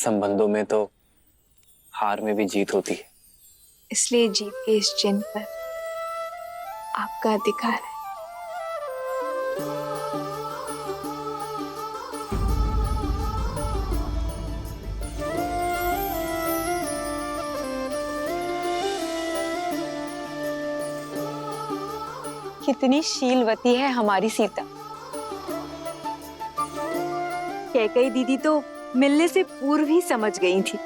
संबंधों में तो हार में भी जीत होती है। इसलिए जीत के इस चिन्ह पर आपका अधिकार है। कितनी शीलवती है हमारी सीता। कैकई दीदी तो मिलने से पूर्व ही समझ गई थी।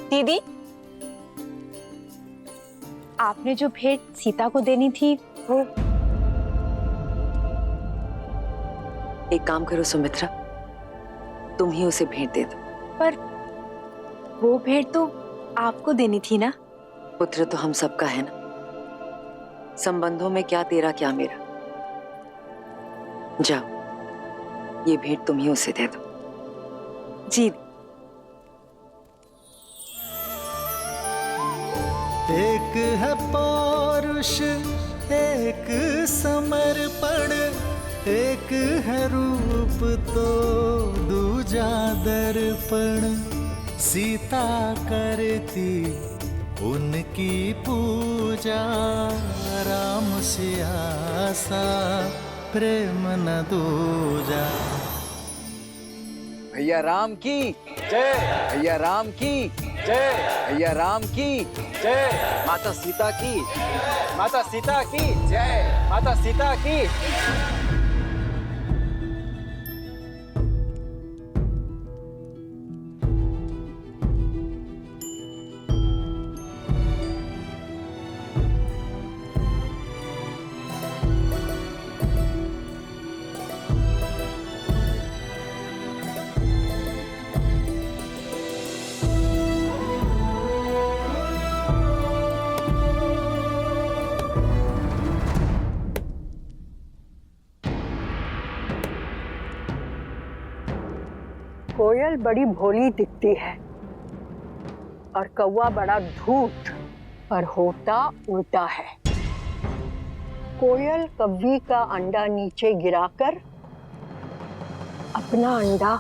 दीदी, आपने जो भेंट सीता को देनी थी वो। एक काम करो सुमित्रा, तुम ही उसे भेंट दे दो। पर वो भेंट तो आपको देनी थी ना। पुत्र तो हम सबका है ना, संबंधों में क्या तेरा क्या मेरा। जाओ, ये भेंट तुम ही उसे दे दो। जी। एक है पौरुष, एक समर्पण, एक है रूप तो दूजा दर्पण। सीता करती उनकी पूजा, राम से आसा प्रेम न दूजा। भैया राम की जय, भैया राम की जय, भैया राम की जय। माता सीता की, माता सीता की जय, माता सीता की। कोयल बड़ी भोली दिखती है और कौवा बड़ा धूर्त, पर होता उल्टा है। कोयल कव्वी का अंडा नीचे गिराकर अपना अंडा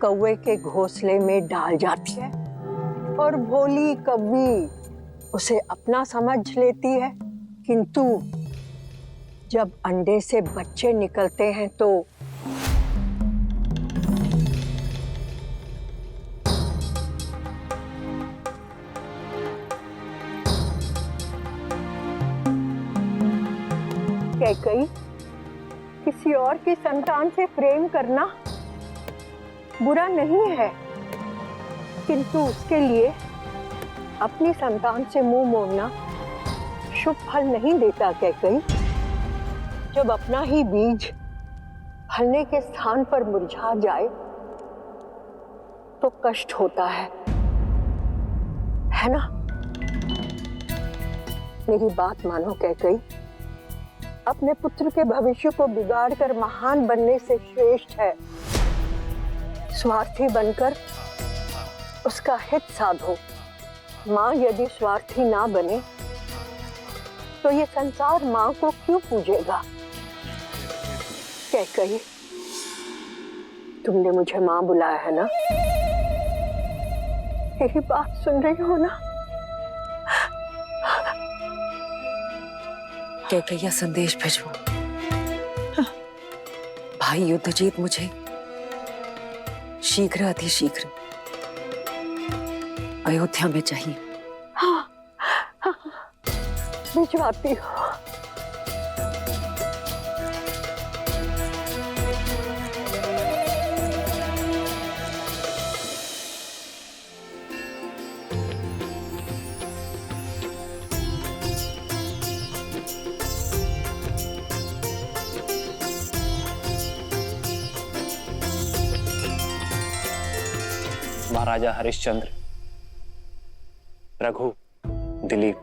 कौवे के घोंसले में डाल जाती है और भोली कव्वी उसे अपना समझ लेती है। किंतु जब अंडे से बच्चे निकलते हैं तो कैकई, किसी और की संतान से प्रेम करना बुरा नहीं है, किंतु उसके लिए अपनी संतान से मुंह मोड़ना शुभ फल नहीं देता। कैकई, जब अपना ही बीज फलने के स्थान पर मुरझा जाए तो कष्ट होता है ना? मेरी बात मानो कैकई, अपने पुत्र के भविष्य को बिगाड़कर महान बनने से श्रेष्ठ है स्वार्थी बनकर उसका हित साधो। माँ यदि स्वार्थी ना बने तो ये संसार माँ को क्यों पूजेगा? कैकई, तुमने मुझे माँ बुलाया है ना? यही बात सुन रही हो ना? कैकैया संदेश भिजवो। भाई युद्धजीत मुझे शीघ्र अतिशीघ्र अयोध्या में चाहिए। हाँ, भिजवाती हूँ। महाराजा हरिश्चंद्र, रघु, दिलीप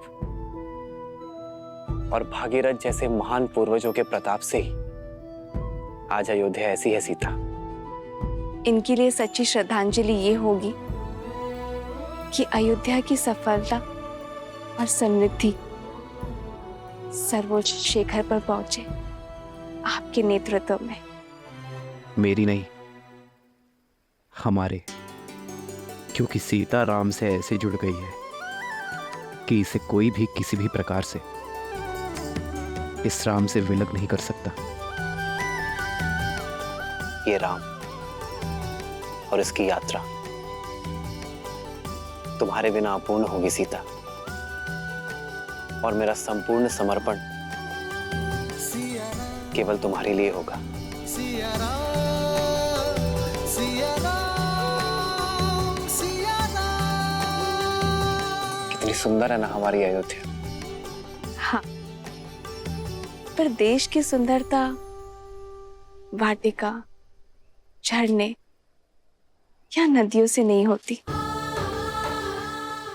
और भागीरथ जैसे महान पूर्वजों के प्रताप से ही आज अयोध्या ऐसी है सीता। इनके लिए सच्ची श्रद्धांजलि ये होगी कि अयोध्या की सफलता और समृद्धि सर्वोच्च शिखर पर पहुंचे आपके नेतृत्व में। मेरी नहीं, हमारे, क्योंकि सीता राम से ऐसे जुड़ गई है कि इसे कोई भी किसी भी प्रकार से इस राम से विलग नहीं कर सकता। ये राम और इसकी यात्रा तुम्हारे बिना अपूर्ण होगी सीता, और मेरा संपूर्ण समर्पण केवल तुम्हारे लिए होगा। सिया राम, सिया राम, सिया राम। कितनी सुंदर है ना हमारी अयोध्या। हाँ, पर देश की सुंदरता वाटिका, झरने या नदियों से नहीं होती,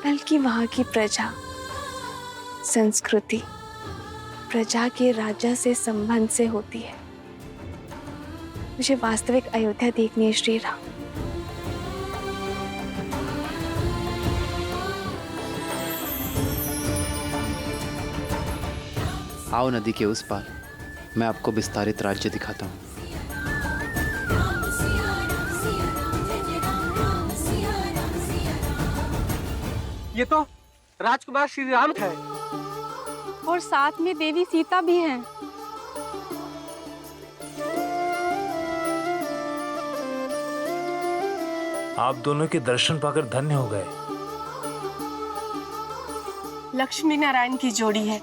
बल्कि वहां की प्रजा, संस्कृति, प्रजा के राजा से संबंध से होती है। मुझे वास्तविक अयोध्या देखनी है श्री राम। आओ नदी के उस पार, मैं आपको विस्तारित राज्य दिखाता हूँ। ये तो राजकुमार श्री राम है और साथ में देवी सीता भी हैं। आप दोनों के दर्शन पाकर धन्य हो गए। लक्ष्मी नारायण की जोड़ी है,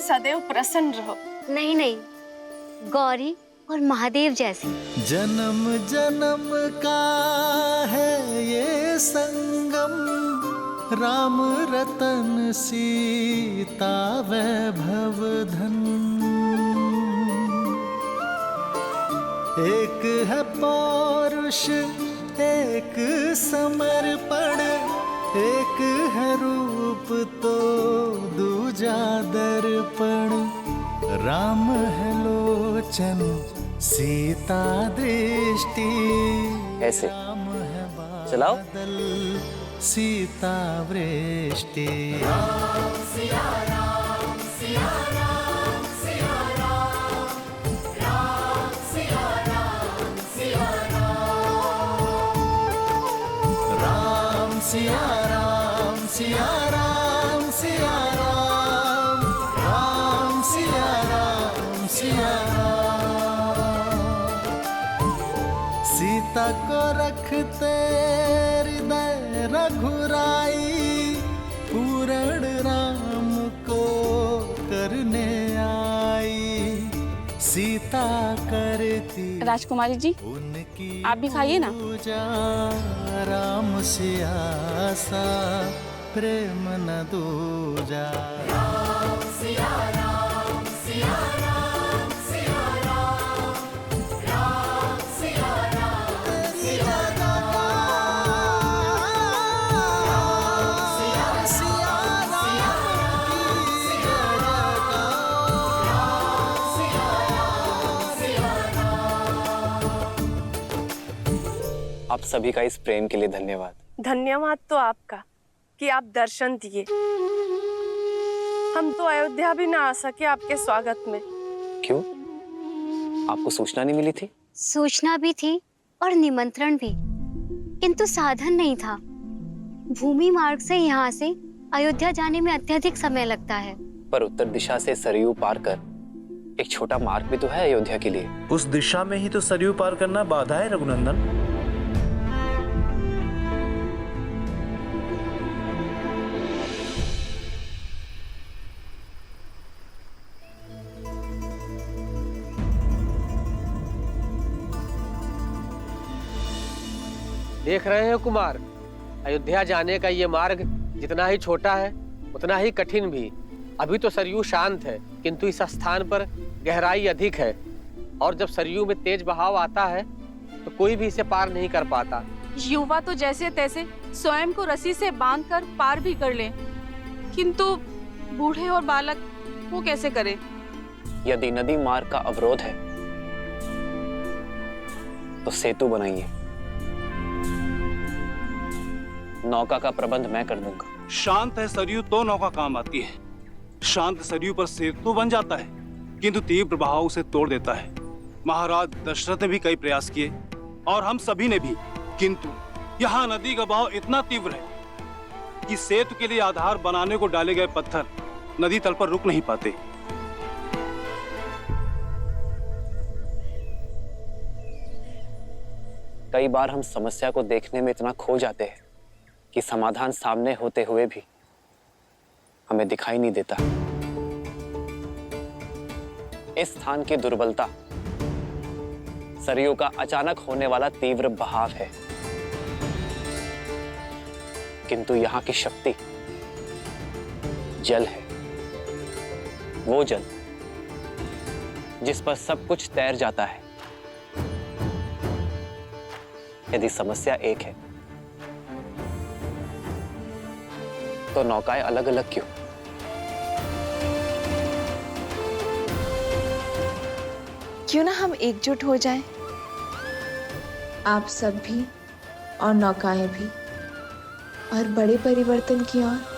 सदैव प्रसन्न रहो। नहीं नहीं, गौरी और महादेव जैसी। जन्म जन्म का है ये संगम, राम रतन सीता वैभव धन। एक है पौरुष, एक समर्पण, एक है रूप तो दूजा दर्पण। राम है लोचन, सीता दृष्टि, ऐसे राम है चलाओ। बादल, सीता वृष्टि। राम सिया राम, सिया राम, सिया राम, राम सिया राम, सिया राम। सीता को रखते हृदय रघुराई, पूर्ण राम को करने आई। सीता करती राजकुमारी जी, उनकी आप भी खाइए ना। पूजा, राम सिया सा प्रेम न दूजा। तेरी जयकार, सिया राम की जयकार। आप सभी का इस प्रेम के लिए धन्यवाद। धन्यवाद तो आपका कि आप दर्शन दिए। हम तो अयोध्या भी ना आ सके आपके स्वागत में। क्यों? आपको सूचना नहीं मिली थी? सूचना भी थी और निमंत्रण भी, किंतु साधन नहीं था। भूमि मार्ग से यहाँ से अयोध्या जाने में अत्यधिक समय लगता है। पर उत्तर दिशा से सरयू पार कर एक छोटा मार्ग भी तो है अयोध्या के लिए। उस दिशा में ही तो सरयू पार करना बाधा है रघुनंदन। देख रहे हैं कुमार, अयोध्या जाने का ये मार्ग जितना ही छोटा है उतना ही कठिन भी। अभी तो सरयू शांत है, किंतु इस स्थान पर गहराई अधिक है, और जब सरयू में तेज बहाव आता है तो कोई भी इसे पार नहीं कर पाता। युवा तो जैसे तैसे स्वयं को रस्सी से बांधकर पार भी कर लें, किंतु बूढ़े और बालक वो कैसे करें? यदि नदी मार्ग का अवरोध है तो सेतु बनाइए। नौका का प्रबंध मैं कर दूंगा। शांत है सरयू तो नौका काम आती है। शांत सरयू पर सेतु बन जाता है, किंतु तीव्र बहाव उसे तोड़ देता है। महाराज दशरथ ने भी कई प्रयास किए और हम सभी ने भी, किंतु यहाँ नदी का बहाव इतना तीव्र है कि सेतु के लिए आधार बनाने को डाले गए पत्थर नदी तल पर रुक नहीं पाते। कई बार हम समस्या को देखने में इतना खो जाते हैं कि समाधान सामने होते हुए भी हमें दिखाई नहीं देता। इस स्थान की दुर्बलता सरयू का अचानक होने वाला तीव्र बहाव है, किंतु यहां की शक्ति जल है। वो जल जिस पर सब कुछ तैर जाता है। यदि समस्या एक है तो नौकाएं अलग अलग क्यों? क्यों ना हम एकजुट हो जाएं? आप सब भी और नौकाएं भी, और बड़े परिवर्तन की ओर।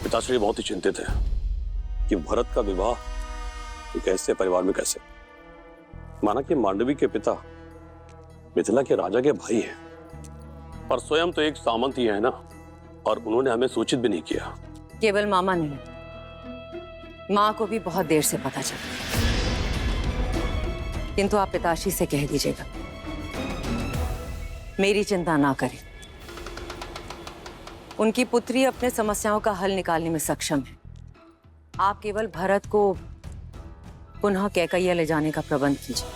पिताश्री बहुत ही चिंतित है कि भरत का विवाह एक ऐसे परिवार में कैसे। माना कि मांडवी के पिता मिथिला के राजा के भाई हैं, पर स्वयं तो एक सामंत ही है ना, और उन्होंने हमें सूचित भी नहीं किया। केवल मामा नहीं, माँ को भी बहुत देर से पता चला, किंतु आप पिताश्री से कह दीजिएगा मेरी चिंता ना करें। उनकी पुत्री अपने समस्याओं का हल निकालने में सक्षम है। आप केवल भरत को पुनः कैकैया ले जाने का प्रबंध कीजिए,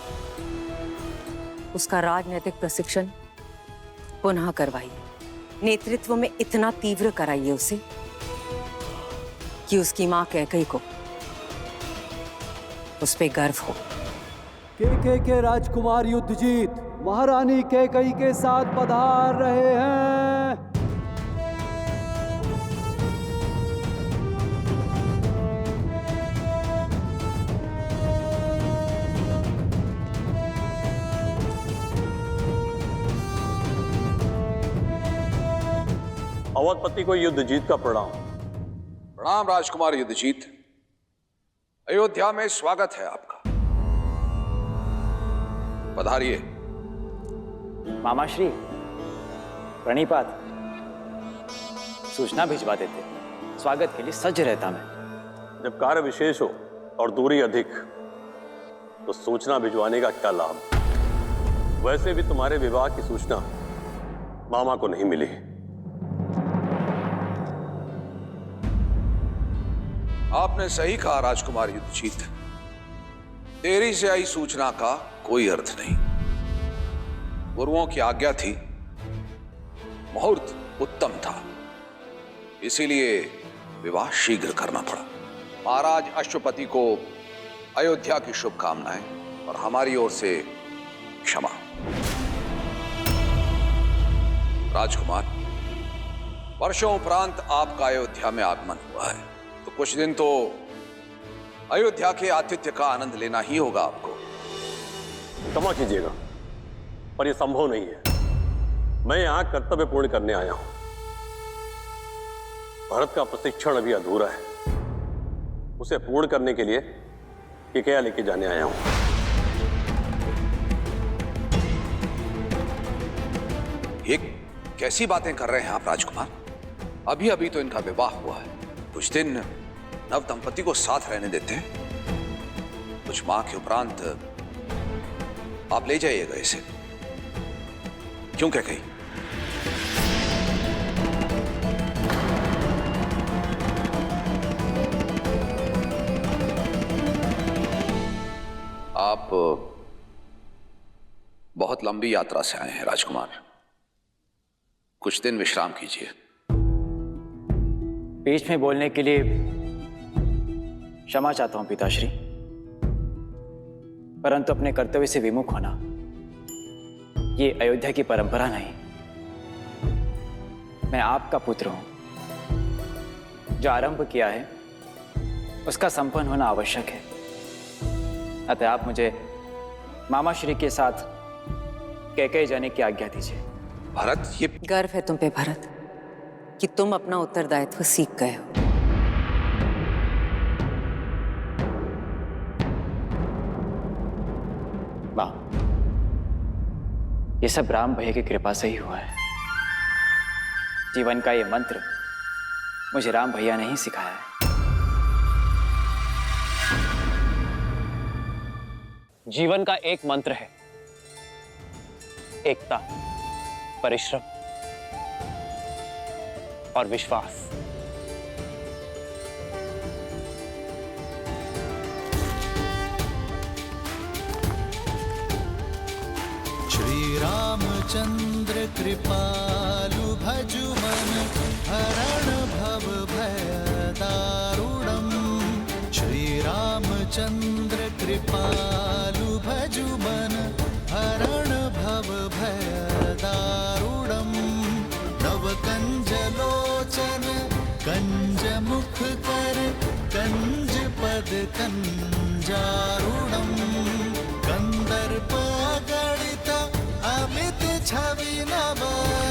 उसका राजनीतिक प्रशिक्षण पुनः करवाइए, नेतृत्व में इतना तीव्र कराइए उसे कि उसकी मां कैकई को उस पे गर्व हो। कैकई के राजकुमार युद्धजीत महारानी कैकई के साथ पधार रहे हैं। अवधपति को युद्धजीत का प्रणाम। प्रणाम राजकुमार युद्धजीत, अयोध्या में स्वागत है आपका। पधारिए। मामाश्री प्रणिपात, सूचना भिजवा देते, स्वागत के लिए सज्ज रहता मैं। जब कार्य विशेष हो और दूरी अधिक तो सूचना भिजवाने का क्या लाभ। वैसे भी तुम्हारे विवाह की सूचना मामा को नहीं मिली। आपने सही कहा राजकुमार युद्धजीत, देरी से आई सूचना का कोई अर्थ नहीं। गुरुओं की आज्ञा थी, मुहूर्त उत्तम था, इसीलिए विवाह शीघ्र करना पड़ा। महाराज अश्वपति को अयोध्या की शुभकामनाएं और हमारी ओर से क्षमा। राजकुमार, वर्षों उपरांत आपका अयोध्या में आगमन हुआ है, तो कुछ दिन तो अयोध्या के आतिथ्य का आनंद लेना ही होगा आपको। क्षमा कीजिएगा, पर यह संभव नहीं है। मैं यहां कर्तव्य पूर्ण करने आया हूं। भरत का प्रशिक्षण अभी अधूरा है, उसे पूर्ण करने के लिए कैकैया लेके जाने आया हूं। ये कैसी बातें कर रहे हैं आप राजकुमार? अभी अभी तो इनका विवाह हुआ है, कुछ दिन नव दंपति को साथ रहने देते हैं। कुछ माह के उपरांत आप ले जाइएगा इसे। क्यों कैकई? आप बहुत लंबी यात्रा से आए हैं राजकुमार, कुछ दिन विश्राम कीजिए। बीच में बोलने के लिए क्षमा चाहता हूं पिताश्री, परंतु अपने कर्तव्य से विमुख होना ये अयोध्या की परंपरा नहीं। मैं आपका पुत्र हूं। जो आरंभ किया है उसका संपन्न होना आवश्यक है। अतः आप मुझे मामा श्री के साथ कैकेयी जाने की आज्ञा दीजिए। भरत, ये गर्व है तुम पे भरत कि तुम अपना उत्तरदायित्व सीख गए हो। मां, ये सब राम भैया की कृपा से ही हुआ है। जीवन का ये मंत्र मुझे राम भैया ने ही सिखाया है। जीवन का एक मंत्र है, एकता, परिश्रम और विश्वास। श्री रामचंद्र कृपालु भजु मन हरण भव भय दारुणम। श्री रामचंद्र कृपालु भजु मन हरण भव भय दारुणम। नव कंज लोचन कंज मुख कर कंज पद कंजारुणम। कंदर्प गणित अमित छवि नव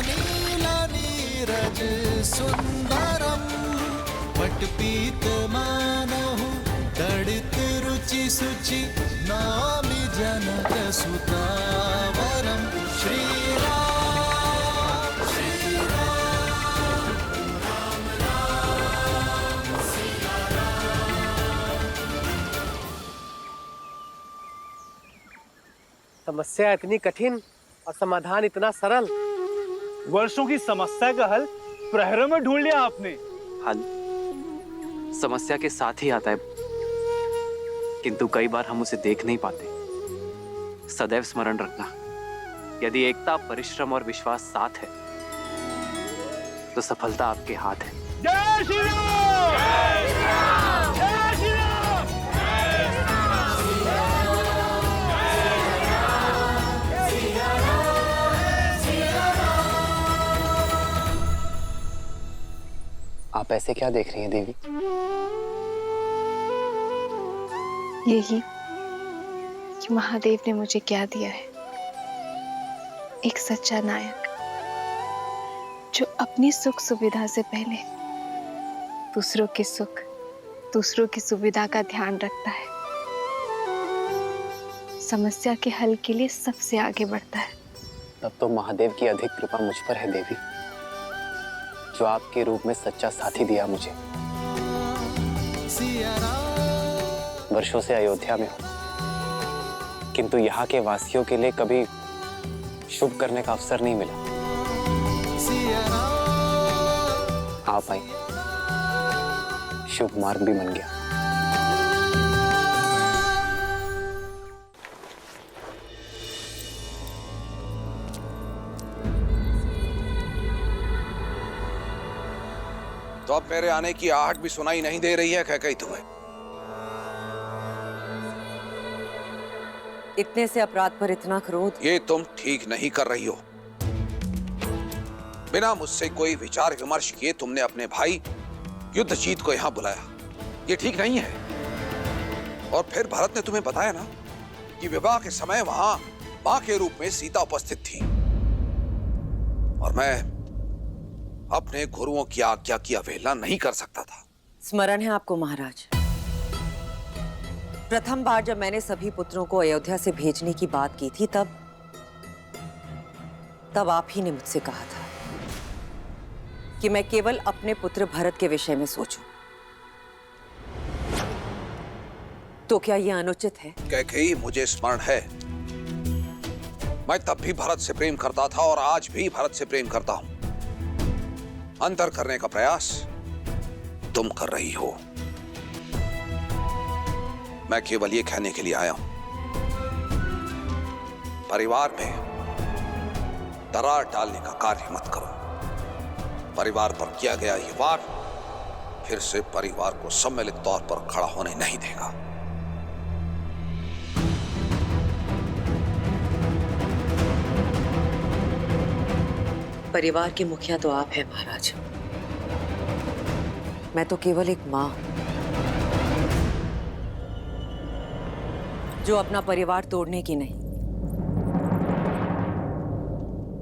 नील नीरज सुंदरम। पटपीत मानहु दड़ित रुचि सुचि नामि जनक सुतावरम। श्री राम श्री राम राम राम सिया राम। समस्या इतनी कठिन और समाधान इतना सरल। वर्षों की समस्या का हल प्रहरों में ढूंढ लिया आपने। हल समस्या के साथ ही आता है, किंतु कई बार हम उसे देख नहीं पाते। सदैव स्मरण रखना, यदि एकता, परिश्रम और विश्वास साथ है तो सफलता आपके हाथ है। जय श्री राम! जय श्री राम! जय श्री राम! आप ऐसे क्या देख रही हैं देवी? यही कि महादेव ने मुझे क्या दिया है, एक सच्चा नायक जो अपनी सुख सुविधा से पहले दूसरों के सुख, दूसरों की सुविधा का ध्यान रखता है, समस्या के हल के लिए सबसे आगे बढ़ता है। तब तो महादेव की अधिक कृपा मुझ पर है देवी, जो आपके रूप में सच्चा साथी दिया मुझे। वर्षों से अयोध्या में हूं, किंतु यहाँ के वासियों के लिए कभी शुभ करने का अवसर नहीं मिला। आप आई, शुभ मार्ग भी बन गया। तो अब मेरे आने की आहट भी सुनाई नहीं दे रही है कैकेयी तुम्हें? इतने से अपराध पर इतना क्रोध? ये तुम ठीक नहीं कर रही हो। बिना मुझसे कोई विचार विमर्श किए तुमने अपने भाई युद्धजीत को यहां बुलाया, ये ठीक नहीं है। और फिर भरत ने तुम्हें बताया ना कि विवाह के समय वहां मां के रूप में सीता उपस्थित थी, और मैं अपने गुरुओं की आज्ञा की अवहेलना नहीं कर सकता था। स्मरण है आपको महाराज, प्रथम बार जब मैंने सभी पुत्रों को अयोध्या से भेजने की बात की थी, तब आप ही ने मुझसे कहा था कि मैं केवल अपने पुत्र भरत के विषय में सोचूं। तो क्या यह अनुचित है? कैकेयी, मुझे स्मरण है, मैं तब भी भरत से प्रेम करता था और आज भी भरत से प्रेम करता हूं। अंतर करने का प्रयास तुम कर रही हो। मैं केवल ये कहने के लिए आया हूं, परिवार में दरार डालने का कार्य मत करो। परिवार पर किया गया ये वार फिर से परिवार को सम्मिलित तौर पर खड़ा होने नहीं देगा। परिवार के मुखिया तो आप हैं महाराज, मैं तो केवल एक मां जो अपना परिवार तोड़ने की नहीं,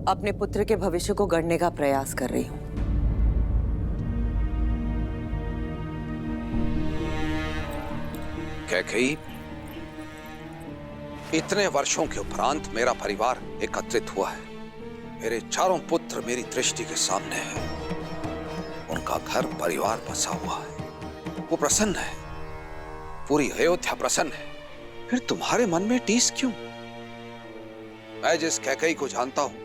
अपने पुत्र के भविष्य को गढ़ने का प्रयास कर रही हूं। कैकेयी, इतने वर्षों के उपरांत मेरा परिवार एकत्रित हुआ है। मेरे चारों पुत्र मेरी दृष्टि के सामने हैं। उनका घर परिवार बसा हुआ है, वो प्रसन्न है, पूरी अयोध्या प्रसन्न है। फिर तुम्हारे मन में टीस क्यों? मैं जिस कैकेयी को जानता हूं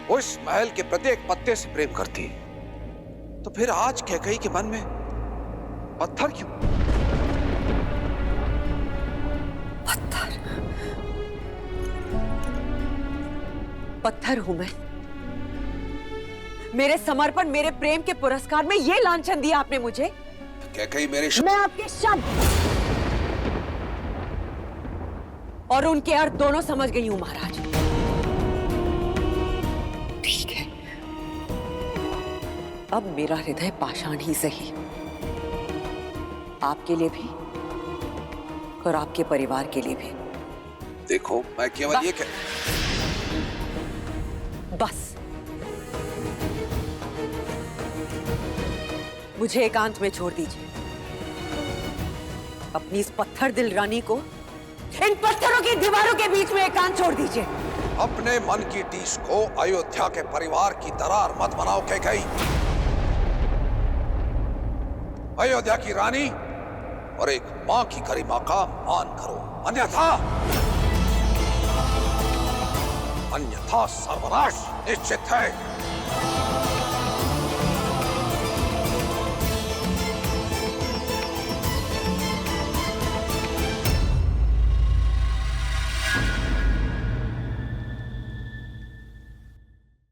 वो इस महल के प्रत्येक पत्ते से प्रेम करती है, तो फिर आज कैकेयी के मन में पत्थर क्यों? पत्थर हूं मैं? मेरे समर्पण, मेरे प्रेम के पुरस्कार में ये लांछन दिया आपने मुझे? कैकेयी मेरे मैं आपके शब्द और उनके अर्थ दोनों समझ गई हूं महाराज। ठीक है, अब मेरा हृदय पाषाण ही सही, आपके लिए भी और आपके परिवार के लिए भी। देखो, मैं केवल ये बस मुझे एकांत में छोड़ दीजिए। अपनी इस पत्थर दिल रानी को इन पत्थरों की दीवारों के बीच में एकांत छोड़ दीजिए। अपने मन की टीस को अयोध्या के परिवार की दरार मत बनाओ कैकेयी। अयोध्या की रानी और एक मां की गरिमा का मान करो, अन्यथा सर्वनाश निश्चित है।